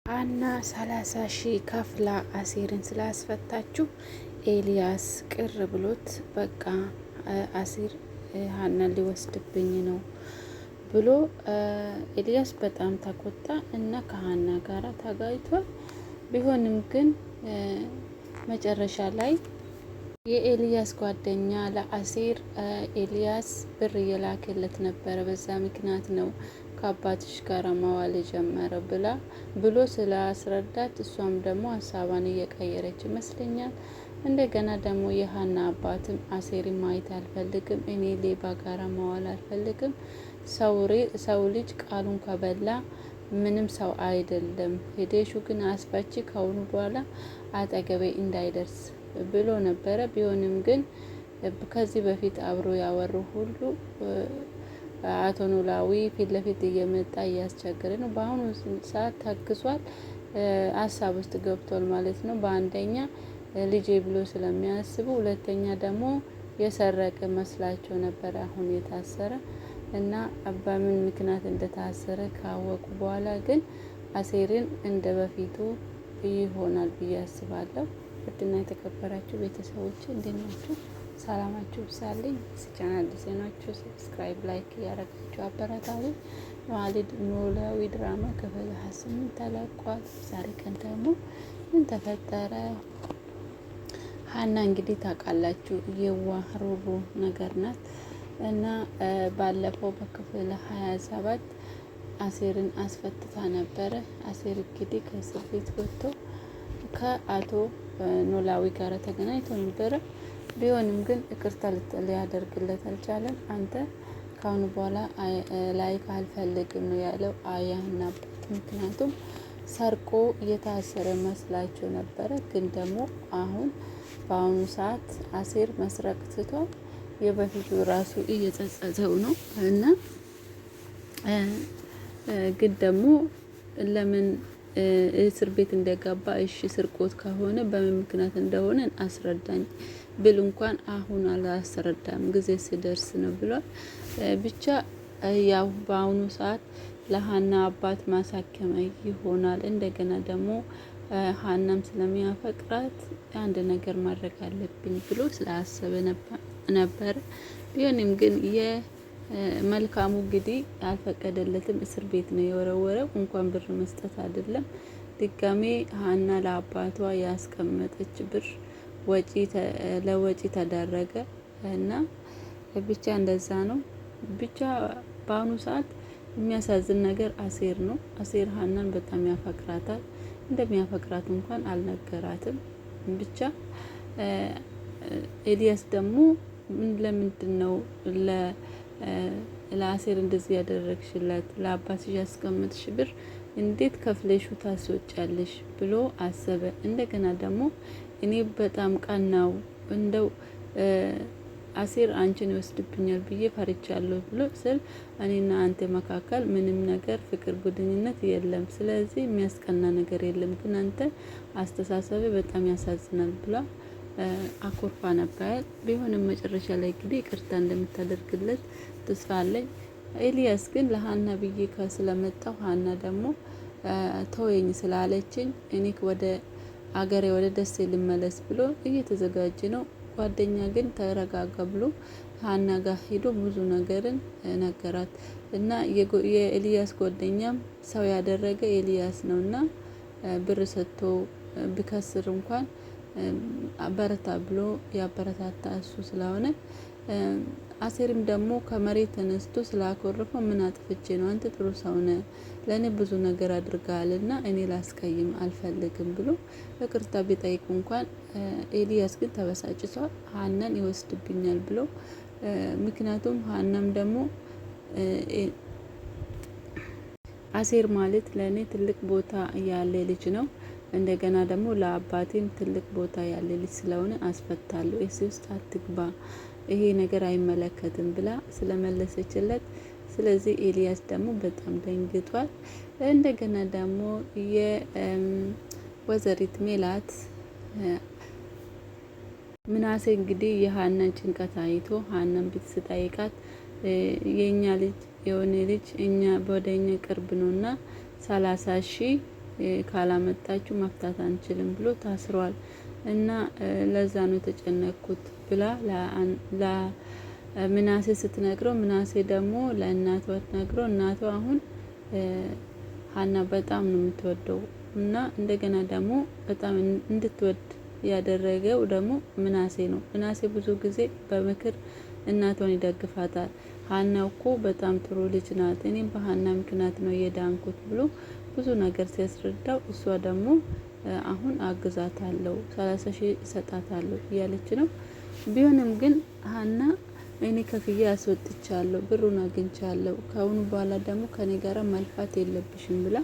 አና 30 ሺህ ከፍላ አሴርን ስላስፈታችሁ ኤልያስ ቅር ብሎት በቃ አሴር ሀናን ሊወስድብኝ ነው ብሎ ኤልያስ በጣም ተቆጣ እና ከሀና ጋራ ተጋጭቷል። ቢሆንም ግን መጨረሻ ላይ የኤልያስ ጓደኛ ለአሴር ኤልያስ ብር እየላከለት ነበረ። በዛ ምክንያት ነው ከአባትሽ ጋር መዋል ጀመረ ብሎ ስላስረዳት እሷም ደግሞ ሀሳቧን እየቀየረች ይመስለኛል። እንደገና ደግሞ የሀና አባትም አሴሪ ማየት አልፈልግም፣ እኔ ሌባ ጋራ መዋል አልፈልግም፣ ሰው ልጅ ቃሉን ከበላ ምንም ሰው አይደለም፣ ሄደሹ ግን አስፈቺ ከአሁኑ በኋላ አጠገቤ እንዳይደርስ ብሎ ነበረ። ቢሆንም ግን ከዚህ በፊት አብሮ ያወሩ ሁሉ አቶ ኖላዊ ፊት ለፊት እየመጣ እያስቸገረ ነው። በአሁኑ ሰዓት ታግሷል፣ ሀሳብ ውስጥ ገብቷል ማለት ነው። በአንደኛ ልጄ ብሎ ስለሚያስቡ፣ ሁለተኛ ደግሞ የሰረቀ መስላቸው ነበረ አሁን የታሰረ እና በምን ምክንያት እንደታሰረ ካወቁ በኋላ ግን አሴርን እንደ በፊቱ ይሆናል ብዬ አስባለሁ። ውድና የተከበራችሁ ቤተሰቦች እንዴት ናችሁ? ሰላማችሁ ብዛልኝ። ቻናል ዲዛይናችሁ ሰብስክራይብ፣ ላይክ እያደረጋችሁ አበረታቱ። ኖላዊ ድራማ ክፍል 28 ተለቋል። ዛሬ ቀን ደግሞ ምን ተፈጠረ? ሀና እንግዲህ ታውቃላችሁ የዋህ ሩሩ ነገር ናት እና ባለፈው በክፍል 27 አሴርን አስፈትታ ነበረ። አሴር እንግዲህ ከእስር ቤት ወጥቶ ከአቶ ኖላዊ ጋር ተገናኝቶ ነበረ። ቢሆንም ግን ይቅርታ ሊያደርግለት አልቻለም። አንተ ካሁን በኋላ ላይክ አልፈልግም ነው ያለው አያና አባት። ምክንያቱም ሰርቆ እየታሰረ መስላቸው ነበረ። ግን ደግሞ አሁን በአሁኑ ሰዓት አሴር መስረቅ ትቷል። የበፊቱ ራሱ እየጸጸተው ነው እና ግን ደግሞ ለምን እስር ቤት እንደገባ እሺ፣ ስርቆት ከሆነ በምን ምክንያት እንደሆነ አስረዳኝ ብል እንኳን አሁን አላስረዳም፣ ጊዜ ሲደርስ ነው ብሏል። ብቻ ያው በአሁኑ ሰዓት ለሀና አባት ማሳከሚያ ይሆናል። እንደገና ደግሞ ሀናም ስለሚያፈቅራት አንድ ነገር ማድረግ አለብኝ ብሎ ስላሰበ ነበር። ቢሆንም ግን መልካሙ እንግዲህ አልፈቀደለትም። እስር ቤት ነው የወረወረው። እንኳን ብር መስጠት አይደለም ድጋሜ ሀና ለአባቷ ያስቀመጠች ብር ለወጪ ተዳረገ እና ብቻ እንደዛ ነው። ብቻ በአሁኑ ሰዓት የሚያሳዝን ነገር አሴር ነው። አሴር ሀናን በጣም ያፈቅራታል። እንደሚያፈቅራት እንኳን አልነገራትም። ብቻ ኤልያስ ደግሞ ለምንድን ነው ለአሴር እንደዚህ ያደረግሽለት? ለአባትሽ ያስቀመጥሽ ብር እንዴት ከፍለሹ ታስወጫለሽ ብሎ አሰበ። እንደገና ደግሞ እኔ በጣም ቀናው፣ እንደው አሴር አንቺን ይወስድብኛል ብዬ ፈርቻለሁ ብሎ ስል እኔና አንተ መካከል ምንም ነገር ፍቅር ጉድኝነት የለም፣ ስለዚህ የሚያስቀና ነገር የለም፣ ግን አንተ አስተሳሰብ በጣም ያሳዝናል ብላ አኮርፋ ነበር። ቢሆንም መጨረሻ ላይ እንግዲህ ይቅርታ እንደምታደርግለት ተስፋ አለኝ። ኤልያስ ግን ለሀና ብዬ ስለመጣሁ ሀና ደግሞ ተወኝ ስላለችኝ እኔ ወደ አገሬ ወደ ደሴ ልመለስ ብሎ እየተዘጋጀ ነው። ጓደኛ ግን ተረጋጋ ብሎ ሀና ጋር ሄዶ ብዙ ነገርን ነገራት እና የኤልያስ ጓደኛም ሰው ያደረገ ኤልያስ ነውና ብር ሰጥቶ ቢከስር እንኳን አበረታ ብሎ ያበረታታ እሱ ስለሆነ አሴርም ደግሞ ከመሬት ተነስቶ ስላኮረፈው ምን አጥፍቼ ነው? አንተ ጥሩ ሰው ነህ፣ ለእኔ ብዙ ነገር አድርገሃልና እኔ ላስቀይም አልፈልግም ብሎ ይቅርታ ቢጠይቅ እንኳን ኤልያስ ግን ተበሳጭቷል። ሀናን ይወስድብኛል ብሎ ምክንያቱም ሀናም ደግሞ አሴር ማለት ለእኔ ትልቅ ቦታ ያለ ልጅ ነው። እንደገና ደግሞ ለአባቴም ትልቅ ቦታ ያለ ልጅ ስለሆነ አስፈታለሁ፣ እዚህ ውስጥ አትግባ፣ ይሄ ነገር አይመለከትም ብላ ስለመለሰችለት፣ ስለዚህ ኤልያስ ደግሞ በጣም ደንግጧል። እንደገና ደግሞ የወይዘሪት ሜላት ምናሴ እንግዲህ የሀናን ጭንቀት አይቶ ሀናን ቤት ስጠይቃት የኛ ልጅ የሆነ ልጅ እኛ ወደኛ ቅርብ ነውና 30 ሺህ ካላመጣችሁ መፍታት አንችልም ብሎ ታስሯል እና ለዛ ነው የተጨነቅኩት ብላ ለምናሴ ስትነግረው፣ ምናሴ ደግሞ ለእናቷ ትነግረው፣ እናቷ አሁን ሀና በጣም ነው የምትወደው እና እንደገና ደግሞ በጣም እንድትወድ ያደረገው ደግሞ ምናሴ ነው። ምናሴ ብዙ ጊዜ በምክር እናቷን ይደግፋታል። ሀና እኮ በጣም ጥሩ ልጅ ናት፣ እኔም በሀና ምክንያት ነው የዳንኩት ብሎ ብዙ ነገር ሲያስረዳው፣ እሷ ደግሞ አሁን አግዛታለሁ 30,000 እሰጣታለሁ እያለች ነው። ቢሆንም ግን ሀና እኔ ከፍዬ አስወጥቻለሁ፣ ብሩን አግኝቻለሁ፣ ከአሁኑ በኋላ ደግሞ ከኔ ጋር መልፋት የለብሽም ብላ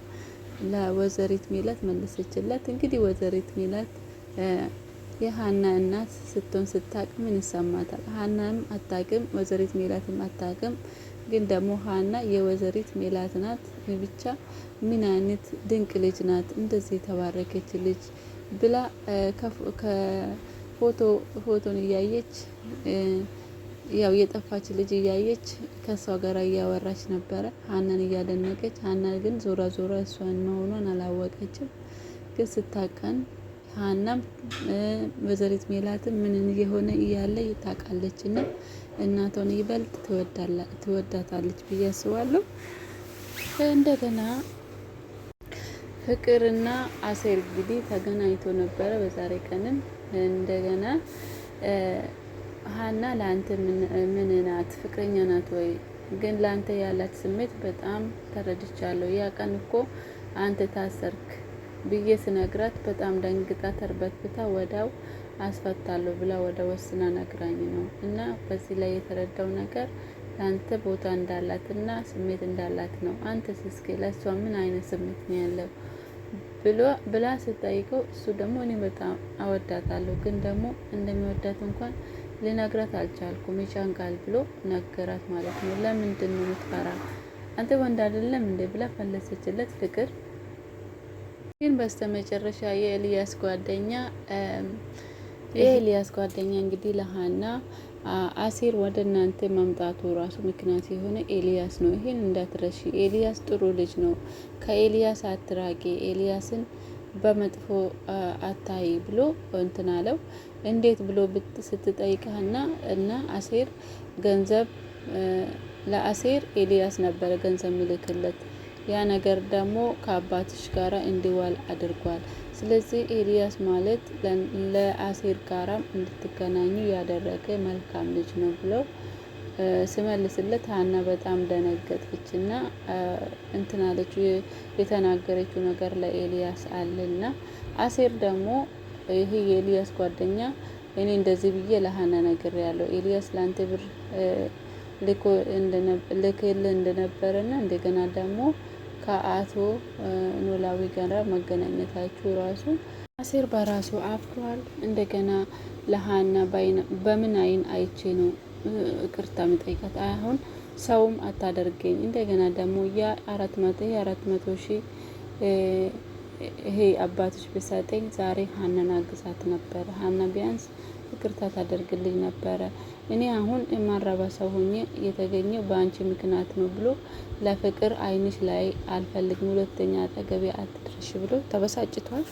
ለወይዘሪት ሜላት መለሰችላት። እንግዲህ ወይዘሪት ሜላት የሀና እናት ስትሆን ስታቅ ምን ይሰማታል? ሀናም አታቅም፣ ወይዘሪት ሜላትም አታቅም። ግን ደግሞ ሀና የወይዘሪት ሜላት ናት። ብቻ ምን አይነት ድንቅ ልጅ ናት፣ እንደዚህ የተባረከች ልጅ ብላ ከፎቶን እያየች ያው የጠፋች ልጅ እያየች ከሷ ጋር እያወራች ነበረ፣ ሀናን እያደነቀች። ሀና ግን ዞራ ዞራ እሷን መሆኗን አላወቀችም። ግን ስታቀን ሀናም ወይዘሪት ሜላትም ምን እየሆነ እያለ ታውቃለች እና እናቷን ይበልጥ ትወዳታለች ብዬ አስባለሁ። እንደገና ፍቅርና አሴር እንግዲህ ተገናኝቶ ነበረ በዛሬ ቀንም። እንደገና ሀና ለአንተ ምን ናት? ፍቅረኛ ናት ወይ? ግን ለአንተ ያላት ስሜት በጣም ተረድቻለሁ። ያ ቀን እኮ አንተ ታሰርክ ብዬ ስነግራት በጣም ደንግጣ ተርበትብታ ወዳው አስፈታለሁ ብላ ወደ ወስና ነግራኝ ነው። እና በዚህ ላይ የተረዳው ነገር ለአንተ ቦታ እንዳላትና ስሜት እንዳላት ነው። አንተ እስኪ ለእሷ ምን አይነት ስሜት ነው ያለው ብላ ስጠይቀው፣ እሱ ደግሞ እኔ በጣም አወዳታለሁ፣ ግን ደግሞ እንደሚወዳት እንኳን ልነግራት አልቻልኩም፣ ይጫንቃል ብሎ ነገራት ማለት ነው። ለምንድን ነው የምትፈራ? አንተ ወንድ አይደለም እንዴ ብላ ፈለሰችለት ፍቅር። ግን በስተመጨረሻ የኤልያስ ጓደኛ እንግዲህ ለሀና አሴር ወደ እናንተ መምጣቱ ራሱ ምክንያት የሆነ ኤልያስ ነው። ይሄን እንዳትረሺ። ኤልያስ ጥሩ ልጅ ነው። ከኤልያስ አትራቂ፣ ኤልያስን በመጥፎ አታይ ብሎ እንትን አለው። እንዴት ብሎ ስትጠይቅህና እና አሴር ገንዘብ ለአሴር ኤልያስ ነበረ ገንዘብ የሚልክለት። ያ ነገር ደግሞ ከአባትሽ ጋራ እንዲዋል አድርጓል። ስለዚህ ኤልያስ ማለት ለአሴር ጋራም እንድትገናኙ ያደረገ መልካም ልጅ ነው ብለው ስመልስለት ሀና በጣም ደነገጠችና እንትን አለች። የተናገረችው ነገር ለኤልያስ አለና አሴር ደግሞ ይሄ የኤልያስ ጓደኛ እኔ እንደዚህ ብዬ ለሀና ነገር ያለው ኤልያስ ላንተ ብር ልክል እንደነበረና እንደገና ደግሞ ከአቶ ኖላዊ ጋር መገናኘታችሁ ራሱ አሴር በራሱ አፍሯል። እንደገና ለሀና በምን አይን አይቼ ነው ይቅርታ የሚጠይቃት? አሁን ሰውም አታደርገኝ። እንደገና ደግሞ ያ 400,000 ይሄ አባትሽ ቢሰጠኝ ዛሬ ሀናን አግዛት ነበረ። ሀና ቢያንስ ይቅርታ ታደርግልኝ ነበረ። እኔ አሁን የማረባ ሰው ሆኜ የተገኘው በአንቺ ምክንያት ነው ብሎ ለፍቅር አይንሽ ላይ አልፈልግም፣ ሁለተኛ አጠገቤ አትድረሽ ብሎ ተበሳጭቷል።